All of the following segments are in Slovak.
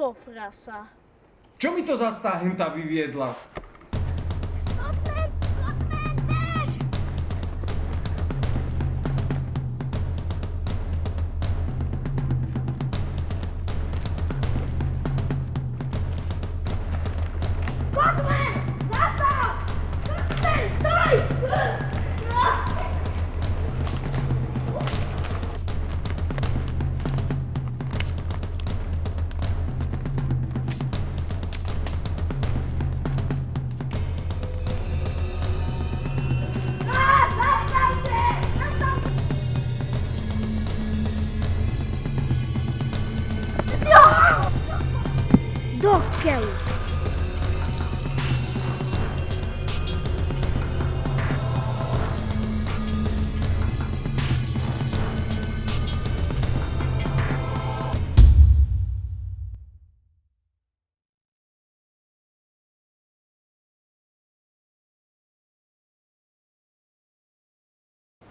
bolo frasa. Čo mi to za henta vyviedla? Do keľu.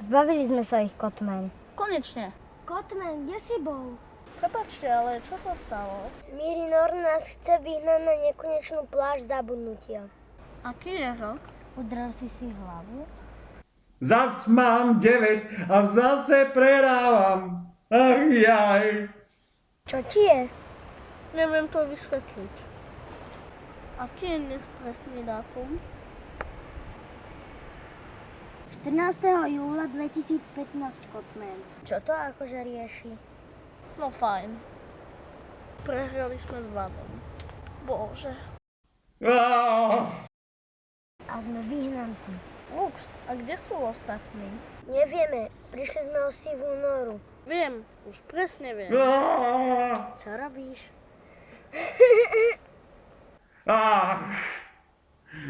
Zbavili sme sa ich, Kotman. Konečne. Kotman, kde si bol? Prepáčte, ale čo sa stalo? Mirinor nás chce vyhnať na nekonečnú pláž zabudnutia. Aký je rok? Udrel si hlavu? Zas mám 9 a zase prerávam. Ach jaj. Čo ti je? Neviem to vysvetliť. Aký je dnes presný dátum? 14. júla 2015, Kotman. Čo to akože rieši? No fajn. Prehrali sme s Vadom. Bože. A sme vyhnanci. Lux, a kde sú ostatní? Nevieme, prišli sme o sivú noru. Viem, už presne viem. Čo robíš?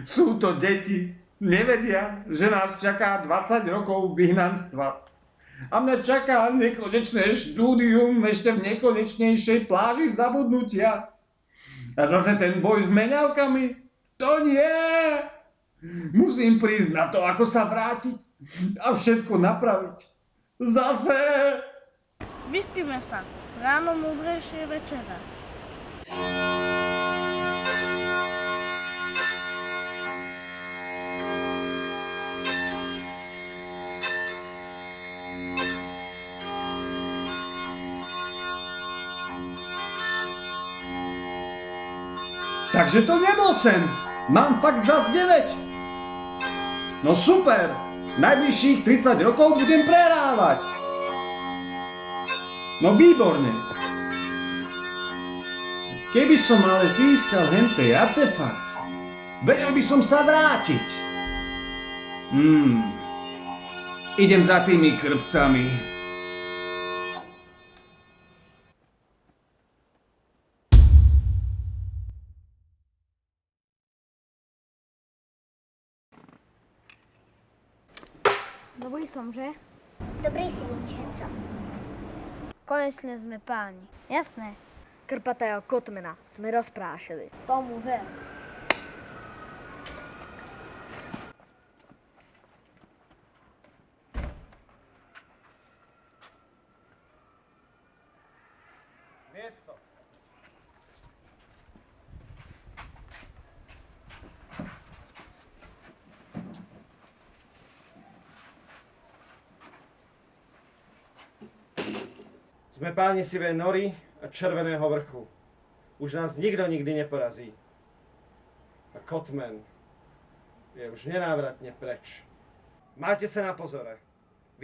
Sú to deti. Nevedia, že nás čaká 20 rokov vyhnanstva. A mňa čaká nekonečné štúdium ešte v nekonečnejšej pláži zabudnutia. A zase ten boj s meňavkami? To nie! Musím prísť na to, ako sa vrátiť a všetko napraviť. Zase! Vyspíme sa. Ráno múdrejšie večera. Takže to nebol sen. Mám fakt zas 9. No super. Najbližších 30 rokov budem prehrávať. No výborne. Keby som ale získal hentej artefakt, vedel by som sa vrátiť. Idem za tými krpcami. Dobrý som, že? Dobrý si, Vincenzo. Konečne sme páni. Jasné. Krpatého Kotmana sme rozprášili. Tomu ver. Miesto. Sme páni sivej nory a červeného vrchu. Už nás nikto nikdy neporazí. A Kotman je už nenávratne preč. Máte sa na pozore.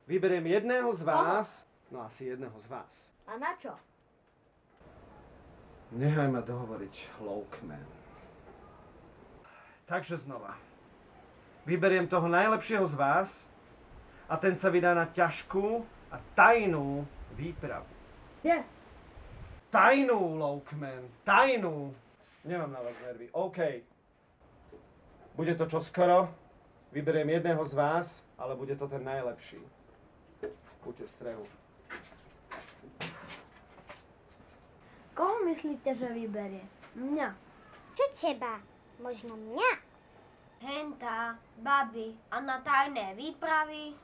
Vyberiem jedného z vás, no asi jedného z vás. A na čo? Nechaj ma dohovoriť, Lokeman. Takže znova. Vyberiem toho najlepšieho z vás a ten sa vydá na ťažkú a tajnú výpravu. Kde? Tajnú, Lokeman, tajnú. Nemám na vás nervy, OK. Bude to čoskoro, vyberiem jedného z vás, ale bude to ten najlepší. Buďte v strehu. Koho myslíte, že vyberie? Mňa. Čo teba? Možno mňa? Henta, baby a na tajné výpravy.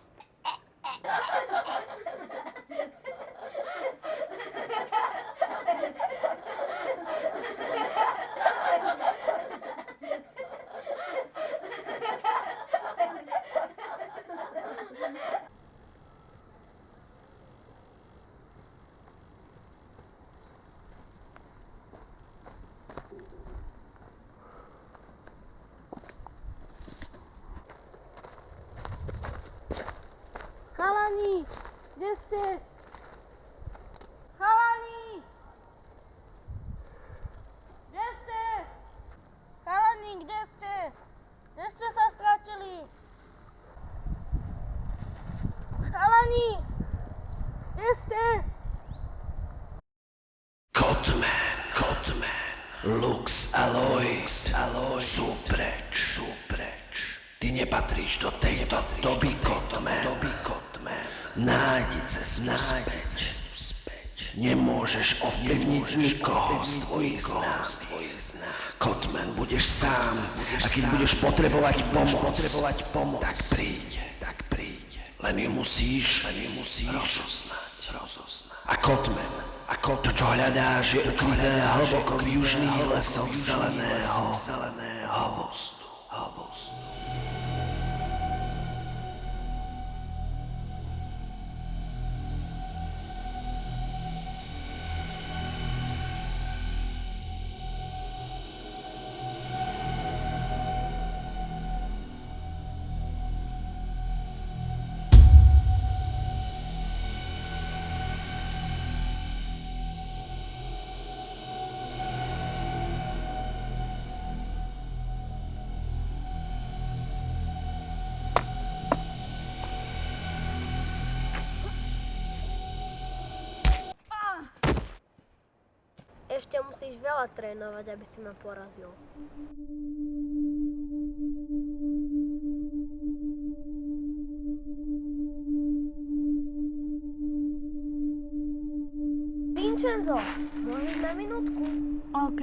Chalani, kde ste? Chalani! Kde ste? Chalani, kde ste? Kde ste sa stratili? Chalani! Kde ste? Cotman, Lux, Aloy sú preč. Ty nepatríš do tejto doby, Cotman. Nájdi cestu späť. Nemôžeš ovplyvniť nikoho z tvojich známych. Cotman, budeš sám a keď budeš potrebovať pomoc, tak príde. Len ju musíš rozoznať. A Cotman, to, čo hľadáš, je ukryté hlboko v južných lesoch zeleného havostu. Ešte musíš veľa trénovať, aby si ma porazil. Vincenzo, môžeš na minútku? OK.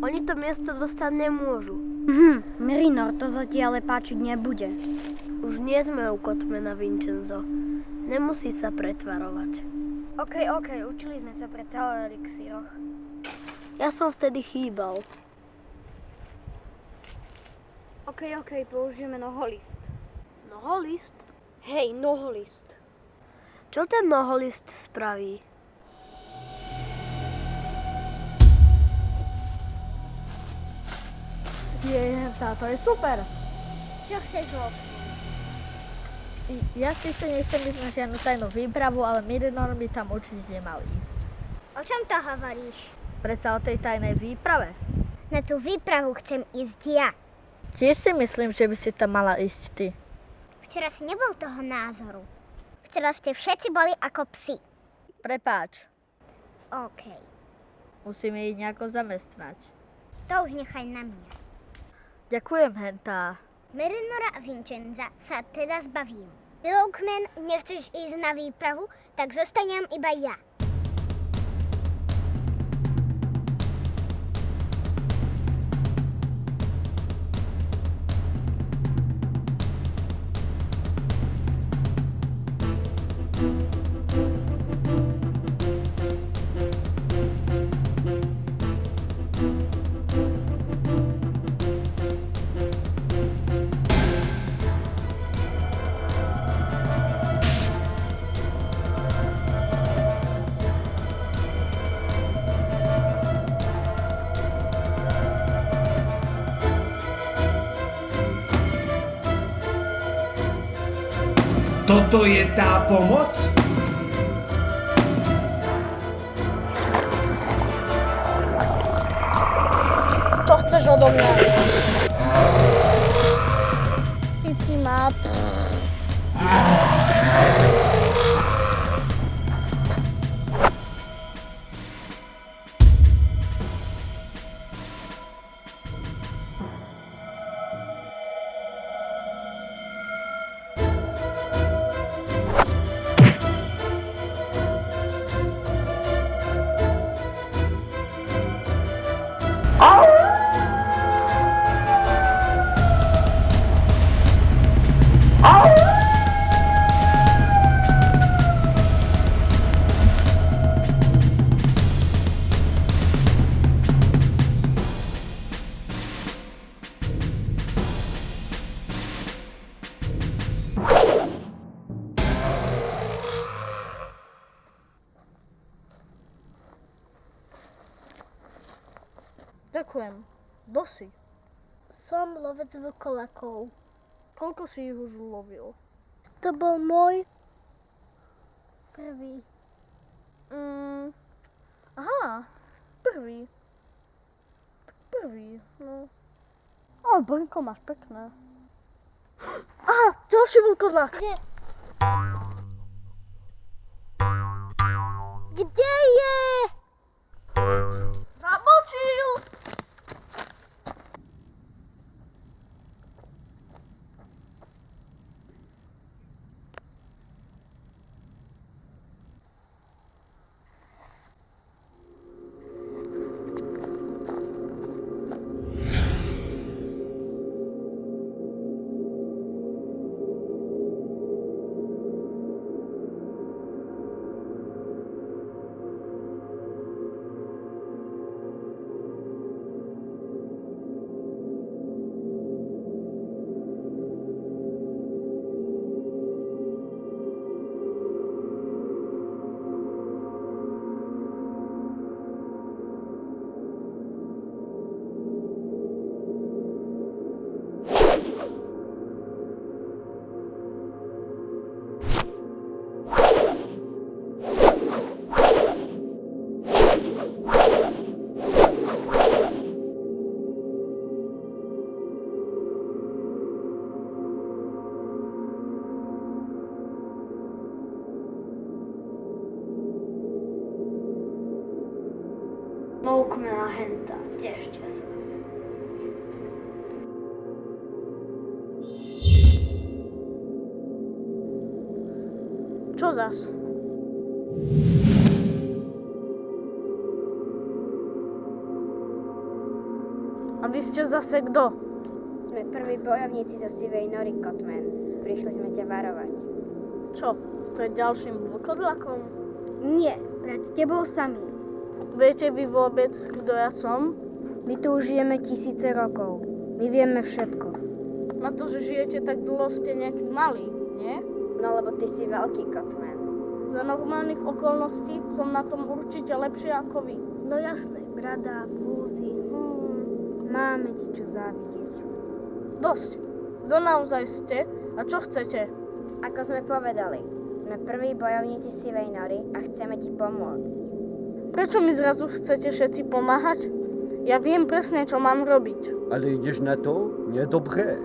Oni to miesto dostať nemôžu. Mirinor to zatiaľ páčiť nebude. Už nie sme u Cotmana, Vincenzo. Nemusí sa pretvarovať. OK, učili sme sa predsa o elixíroch. Ja som vtedy chýbal. OK, použijeme noholist. Noholist? Hej, noholist. Čo ten noholist spraví? Táto je super. Čo chceš, Lux? Ja síce nechcem ísť na žiadnu tajnú výpravu, ale Mirinor by tam určite nemal ísť. O čom to hovoríš? Predsa o tej tajnej výprave. Na tú výpravu chcem ísť ja. Tiež si myslím, že by si tam mala ísť ty. Včera si nebol toho názoru. Včera ste všetci boli ako psi. Prepáč, OK. musíme ich nejako zamestnať. To už nechaj na mňa. Ďakujem, Hentá. Mirinora a Vincenza sa teda zbavím. Lockman, nechceš ísť na výpravu, tak zostanem iba ja. Toto je tá pomoc? Čo chceš odo mňa? Ty si ma... Ďakujem. Dosi. Som lovec vlkolakov. Koľko si ich už ulovil? To bol môj prvý. Aha, prvý. Tak prvý, no. Ale brnko máš pekné. Aha, ďalší vlkodlak. Kde? Kde je? Zabočil! Loukmena henta, tešte sa. Čo zas? A vy ste zase kto? Sme prví bojovníci zo Sivej nory, Kotman. Prišli sme ťa varovať. Čo? Pred ďalším vlkodlakom? Nie, pred tebou samým. Viete vy vôbec, kto ja som? My tu už žijeme tisíce rokov. My vieme všetko. Na to, že žijete tak dlho, ste nejaký malý, nie? No lebo ty si veľký, Kotman. Za normálnych okolností som na tom určite lepšie ako vy. No jasné, brada, fúzy. Máme ti čo závidieť. Dosť. Kto naozaj ste a čo chcete? Ako sme povedali, sme prví bojovníci Sivej nory a chceme ti pomôcť. Prečo mi zrazu chcete všetci pomáhať? Ja viem presne, čo mám robiť. Ale ideš na to? Nedobré.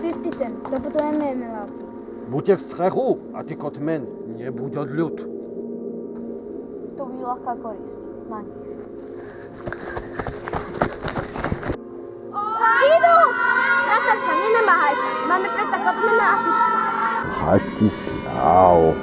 50 cent, dobudujeme miláci. Buďte v strechu a ty, Kotman, nebuď odľud. To bude ľahká korisť. Na nich. Idú! Natáša, nenamáhaj sa. Máme predsa Kotmana a Kucka. Hasti slav.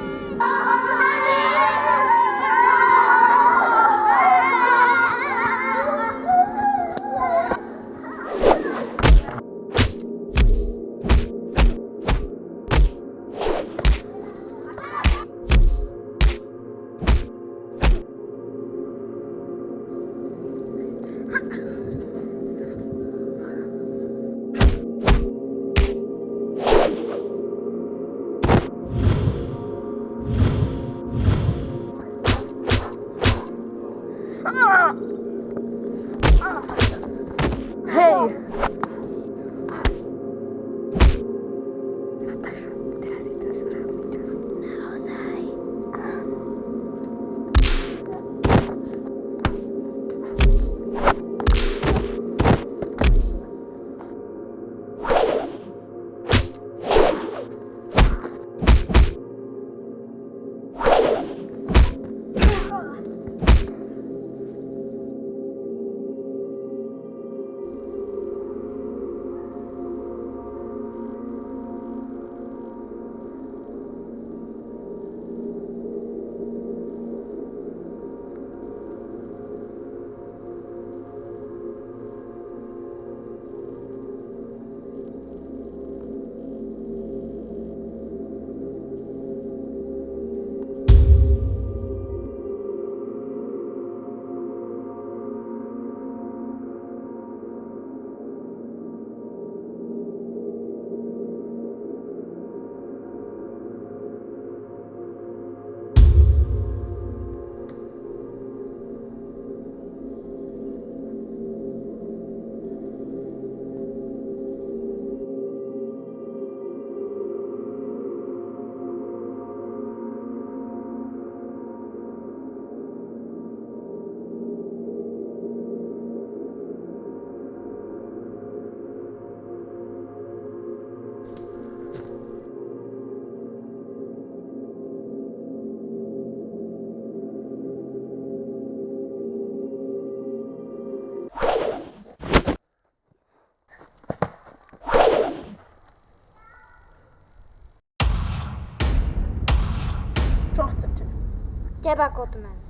Hej! Natáša, teraz je ten správny čas. Naozaj. Teba, Kotman.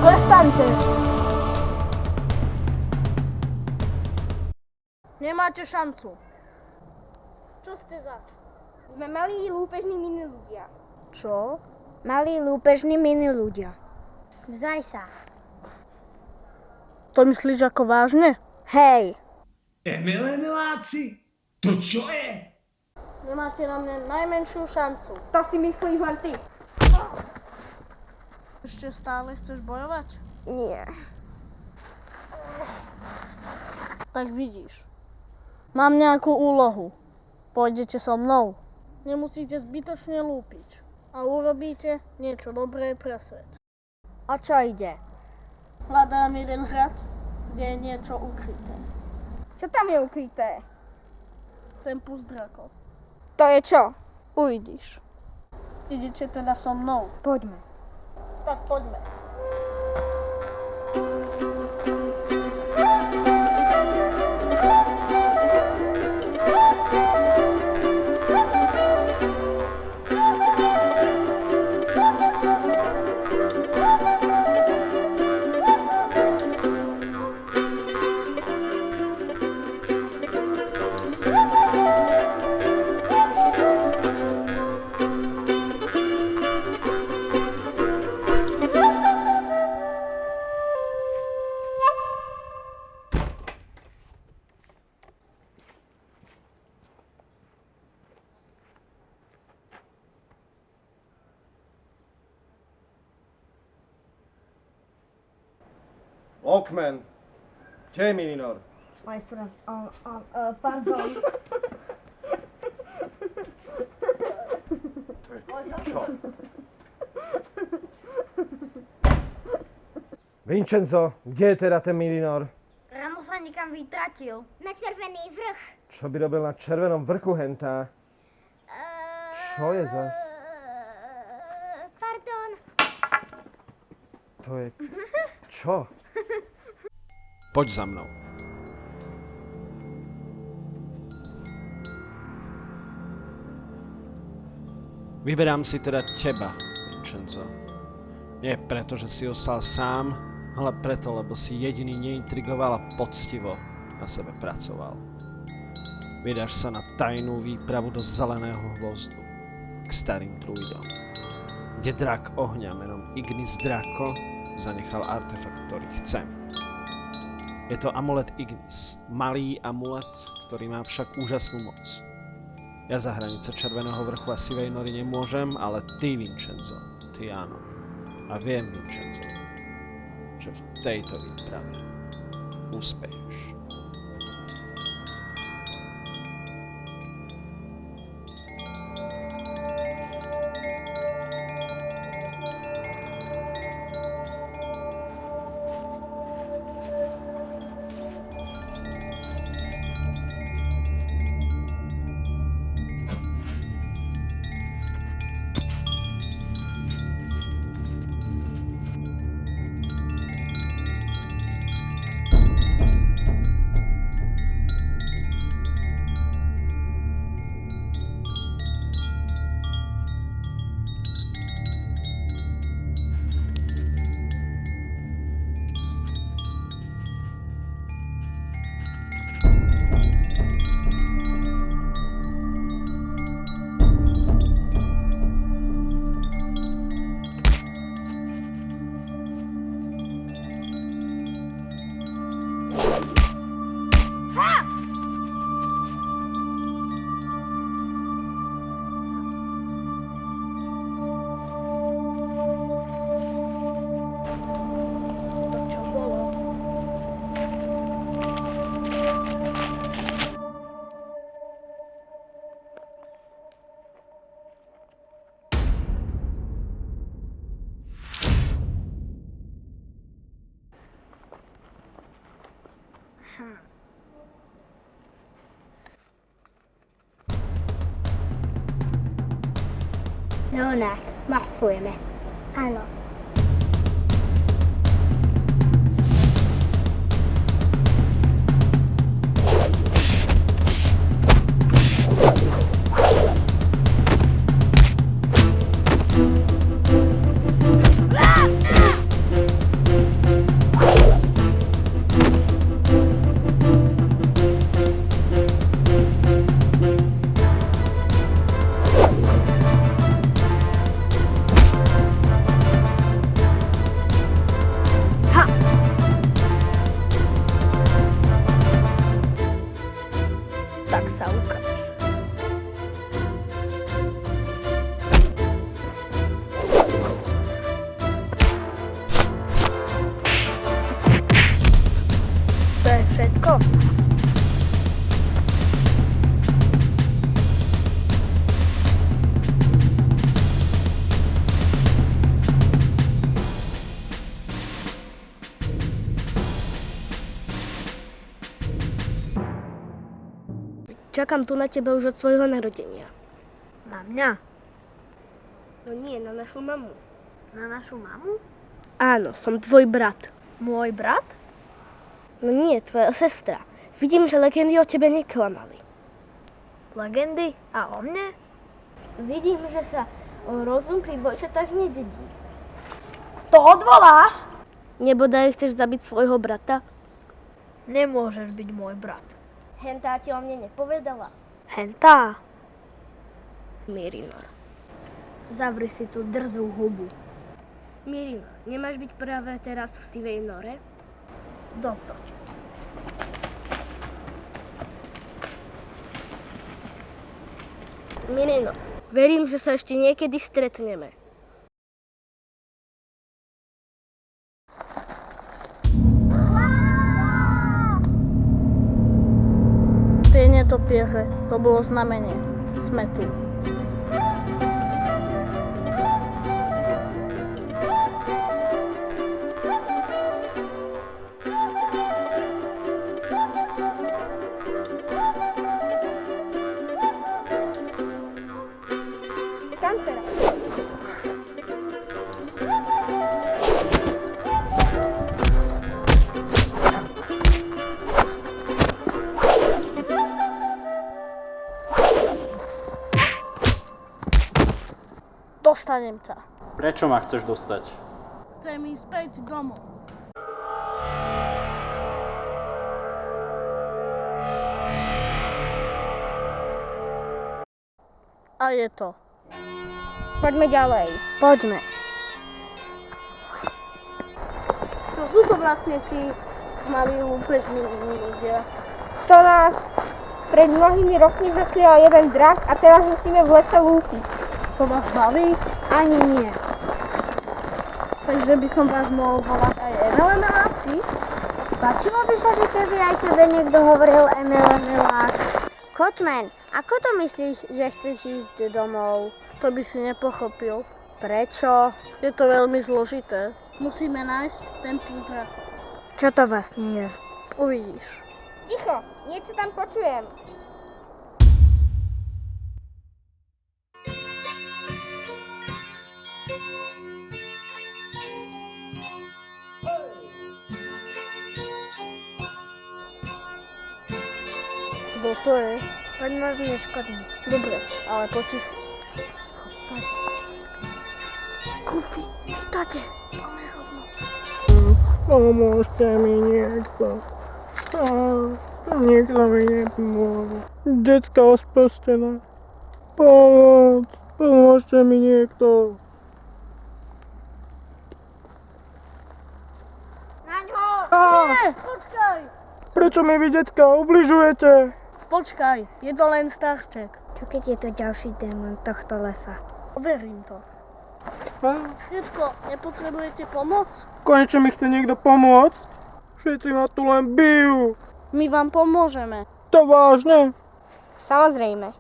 Prestaňte! Nemáte šancu. Čo ste zač? Sme malí lúpežní mini ľudia. Čo? Malí lúpežní mini ľudia. Vzaj sa. To myslíš ako vážne? Hej. Milé miláci, to čo je? Nemáte na mňa najmenšiu šancu. To si myslíš len ty. Ešte stále chceš bojovať? Nie. Tak vidíš. Mám nejakú úlohu. Pôjdete so mnou. Nemusíte zbytočne lúpiť. A urobíte niečo dobré pre svet. O čo ide? Hľadám jeden hrad, kde je niečo ukryté. Čo tam je ukryté? Tempus Draco. To je čo? Uvidíš. Idete teda so mnou. Poďme. Tak poďme. Oakman, kde je Mininor? My friend, pardon. To je čo? Vincenzo, kde je teda ten Mininor? Ráno sa nikam vytratil. Na červený vrch. Čo by robil na červenom vrchu hentá? Čo je zas? Pardon. To je... Čo? Poď za mnou. Vyberám si teda teba, Vincenzo. Nie preto, že si ostal sám, ale preto, lebo si jediný neintrigoval a poctivo na sebe pracoval. Vydáš sa na tajnú výpravu do zeleného hvozdu, k starým druidom, kde drak ohňa menom Ignis Draco zanechal artefakt, ktorý chcem. Je to amulet Ignis, malý amulet, ktorý má však úžasnú moc. Ja za hranice Červeného vrchu a Sivej nory nemôžem, ale ty, Vincenzo, ty áno. A viem, Vincenzo, že v tejto výprave úspeješ. Leonard, markujeme. Áno. Tak sa ukáž. To je všetko? Čakám tu na teba už od svojho narodenia. Na mňa? No nie, na našu mamu. Na našu mamu? Áno, som tvoj brat. Môj brat? No nie, tvoja sestra. Vidím, že legendy o tebe neklamali. Legendy? A o mne? Vidím, že sa rozum pri dvojčatách nededí. To odvoláš? Nebodaj chceš zabiť svojho brata? Nemôžeš byť môj brat. Hentá ti o mne nepovedala. Hentá? Mirinor, zavri si tú drzú hubu. Mirinor, nemáš byť práve teraz v sivej nore? Doproč. Mirinor, verím, že sa ešte niekedy stretneme. Tie netopiere, to bolo znamenie. Sme tu. Kam teraz? Dostanem ťa. Prečo ma chceš dostať? Chcem ísť späť domov. A je to. Poďme ďalej. Poďme. Čo sú to vlastne tí malí lúpežní ľudia? To nás pred mnohými rokmi zaklial jeden drak a teraz musíme v lese lúpiť. To vás baví? Ani nie. Takže by som vás mohol volať aj Emelemeláci? Páčilo by sa ti, keby aj tebe niekto hovoril Emelemilák? Kotman, ako to myslíš, že chceš ísť domov? To by si nepochopil. Prečo? Je to veľmi zložité. Musíme nájsť ten pís draku. Čo to vlastne je? Uvidíš. Ticho, niečo tam počujem. Kto to je? Poď nás neškodný. Dobre, ale potichu. Goofy, citáte. Poďme rovno. Pomôžte mi niekto. Nikto mi nepomôže. Decka osprostená. Pomôžte mi niekto. Nie, počkaj! Prečo mi vy, decka, ubližujete? Počkaj, je to len starček. Čo keď je to ďalší démon tohto lesa? Overím to. Detko, nepotrebujete pomoc? Konečne mi chce niekto pomôcť? Všetci ma tu len bijú. My vám pomôžeme. To vážne? Samozrejme.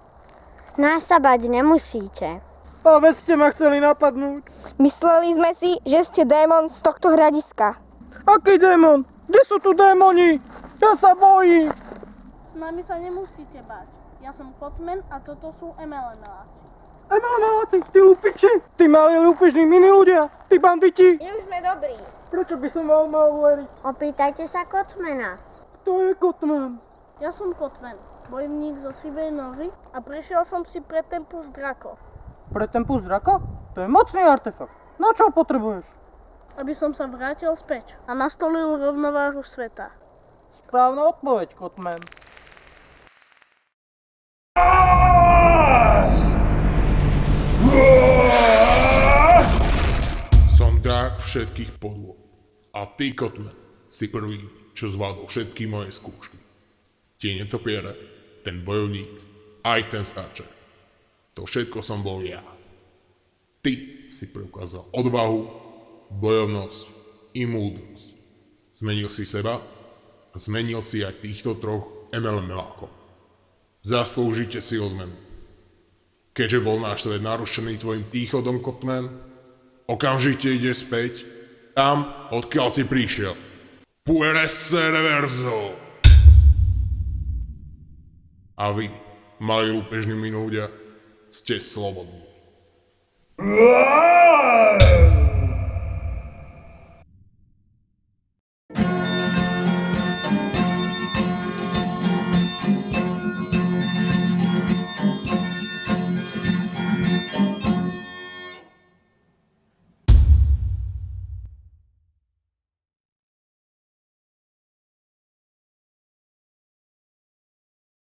Nás sa bať nemusíte. A veď ste ma chceli napadnúť. Mysleli sme si, že ste démon z tohto hradiska. Aký démon? Kde sú tu démoni? Ja sa bojím. S nami sa nemusíte bať. Ja som Kotman a toto sú Emelemeláci. Emelemeláci, ty lupiči, ty malí lupižní mini ľudia, ty banditi. My už sme dobrí. Prečo by som vám mal uveriť? Opýtajte sa Kotmana. Kto je Kotman? Ja som Kotman, bojovník zo Sivej Nory a prišiel som si pre Tempus Draco. Pre Tempus Draco? To je mocný artefakt. Na čo ho potrebuješ? Aby som sa vrátil späť a nastolil rovnováhu sveta. Správna odpoveď, Kotman. Som drak všetkých podôb. A ty, Kotman, si prvý, čo zvládol všetky moje skúšky. Tie netopiere, ten bojovník, aj ten starček. To všetko som bol ja. Ty si preukázal odvahu, bojovnosť i múdrosť. Zmenil si seba a zmenil si aj týchto troch MLM-lákov. Zaslúžite si odmenu. Keďže bol náš svet narušený tvojim príchodom, Kotman, okamžite ide späť tam, odkiaľ si prišiel. Puer esse reverso! A vy, malí lúpežní ľudia, ste slobodní.